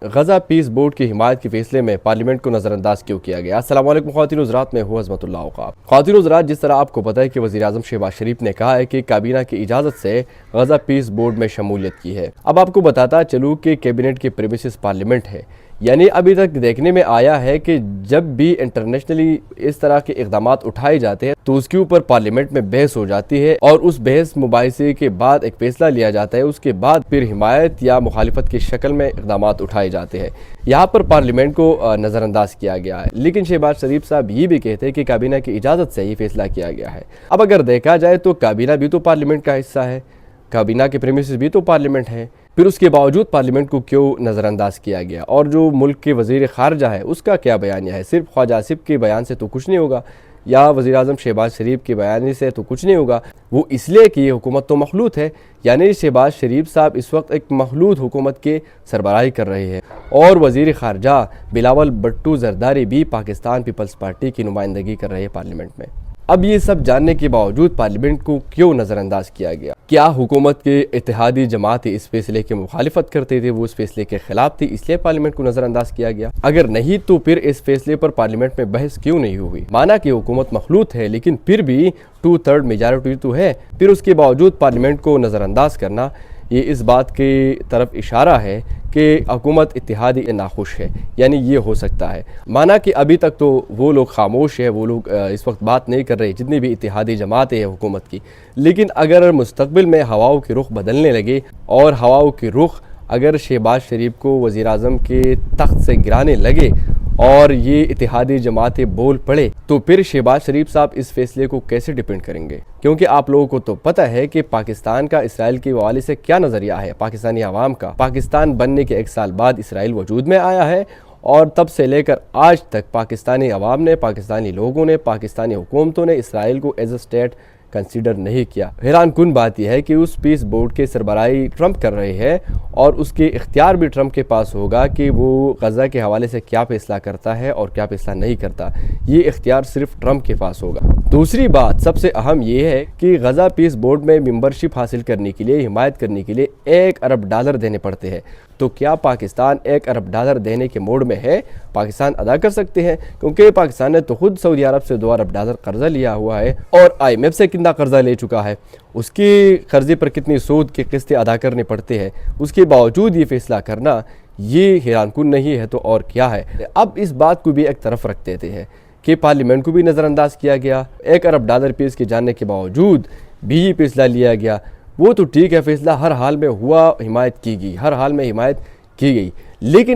गजा piece board की हिमायत के फैसले में पार्लियामेंट को नजरअंदाज क्यों किया गया। अस्सलाम वालेकुम ख्वातीन हज़रात, में हूँ अज़मतुल्लाह औक़ाफ़। ख्वातीन हज़रात, जिस तरह आपको पता है कि वज़ीर आज़म शहबाज शरीफ ने कहा है कि काबीना की इजाज़त से गजा पीस बोर्ड में शमूलियत की है। अब आपको बताता चलूँ कि कैबिनेट के प्रीमिसेस पार्लियामेंट है, यानी अभी तक देखने में आया है कि जब भी इंटरनेशनली इस तरह के इक़दाम उठाए जाते हैं तो उसके ऊपर पार्लियामेंट में बहस हो जाती है और उस बहस मुबाहिसे के बाद एक फैसला लिया जाता है। उसके बाद फिर हिमायत या मुखालिफत की शक्ल में इक़दाम उठाए जाते हैं। यहाँ पर पार्लियामेंट को नज़रअंदाज किया गया है, लेकिन शहबाज शरीफ साहब ये भी कहते हैं कि काबीना की इजाज़त से ही फैसला किया गया है। अब अगर देखा जाए तो काबीना भी तो पार्लियामेंट का हिस्सा है, काबीना के प्रीमिसेस भी तो पार्लियामेंट है, फिर उसके बावजूद पार्लियामेंट को क्यों नज़रअंदाज किया गया। और जो मुल्क के वज़ीर ख़ारजा है उसका क्या बयानिया है। सिर्फ ख्वाजा आसिफ के बयान से तो कुछ नहीं होगा या वज़ीर आज़म शहबाज शरीफ के बयान से तो कुछ नहीं होगा। वो इसलिए कि ये हुकूमत तो मखलूत है, यानी शहबाज शरीफ साहब इस वक्त एक मखलूत हुकूमत के सरबराही कर रहे हैं और वज़ीर ख़ारजा बिलावल भुट्टो ज़रदारी भी पाकिस्तान पीपल्स पार्टी की नुमाइंदगी कर रहे हैं पार्लियामेंट में। अब ये सब जानने के बावजूद पार्लियामेंट को क्यों नज़रअंदाज किया गया। क्या हुकूमत के इत्तेहादी जमातें इस फैसले की मुखालिफत करते थे, वो इस फैसले के खिलाफ थी, इसलिए पार्लियामेंट को नज़रअंदाज किया गया। अगर नहीं तो फिर इस फैसले पर पार्लियामेंट में बहस क्यों नहीं हुई। माना कि हुकूमत मखलूत है, लेकिन फिर भी 2/3 मेजॉरिटी तो है, फिर उसके बावजूद पार्लियामेंट को नज़रअंदाज करना ये इस बात की तरफ इशारा है कि हुकूमत इत्तेहादी नाखुश है। यानी ये हो सकता है, माना कि अभी तक तो वो लोग खामोश है, वो लोग इस वक्त बात नहीं कर रहे जितनी भी इत्तेहादी जमातें हैं हुकूमत की। लेकिन अगर मुस्तकबिल में हवाओं के रुख बदलने लगे और हवाओं के रुख अगर शहबाज शरीफ को वज़ीर आज़म के तख्त से गिराने लगे और ये इत्तेहादी जमातें बोल पड़े तो फिर शहबाज शरीफ साहब इस फैसले को कैसे डिपेंड करेंगे। क्योंकि आप लोगों को तो पता है कि पाकिस्तान का इसराइल के हवाले से क्या नज़रिया है पाकिस्तानी अवाम का। पाकिस्तान बनने के 1 साल बाद इसराइल वजूद में आया है और तब से लेकर आज तक पाकिस्तानी अवाम ने, पाकिस्तानी लोगों ने, पाकिस्तानी हुकूमतों ने इसराइल को एज ए स्टेट कंसीडर नहीं किया। हैरान कुन बात यह है कि उस पीस बोर्ड के सरबराही ट्रंप कर रहे हैं और उसके इख्तियार भी ट्रंप के पास होगा कि वो गज़ा के हवाले से क्या फैसला करता है और क्या फैसला नहीं करता। ये इख्तियार सिर्फ ट्रंप के पास होगा। दूसरी बात सबसे अहम ये है कि गज़ा पीस बोर्ड में मेंबरशिप हासिल करने के लिए, हिमायत करने के लिए $1 अरब देने पड़ते हैं। तो क्या पाकिस्तान $1 अरब देने के मोड में है? पाकिस्तान अदा कर सकते हैं, क्योंकि पाकिस्तान ने तो खुद सऊदी अरब से $2 अरब कर्जा लिया हुआ है और IMF से कितना कर्जा ले चुका है, उसके कर्जे पर कितनी सूद की किस्तें अदा करने पड़ते हैं। उसके बावजूद ये फैसला करना ये हैरानकुन नहीं है तो और क्या है। अब इस बात को भी एक तरफ रख देते हैं कि पार्लियामेंट को भी नज़रअंदाज किया गया, $1 अरब पेश किए जाने के बावजूद भी ये फैसला लिया गया। वो तो ठीक है, फैसला हर हाल में हुआ, हिमायत की गई, हर हाल में हिमायत की गई, लेकिन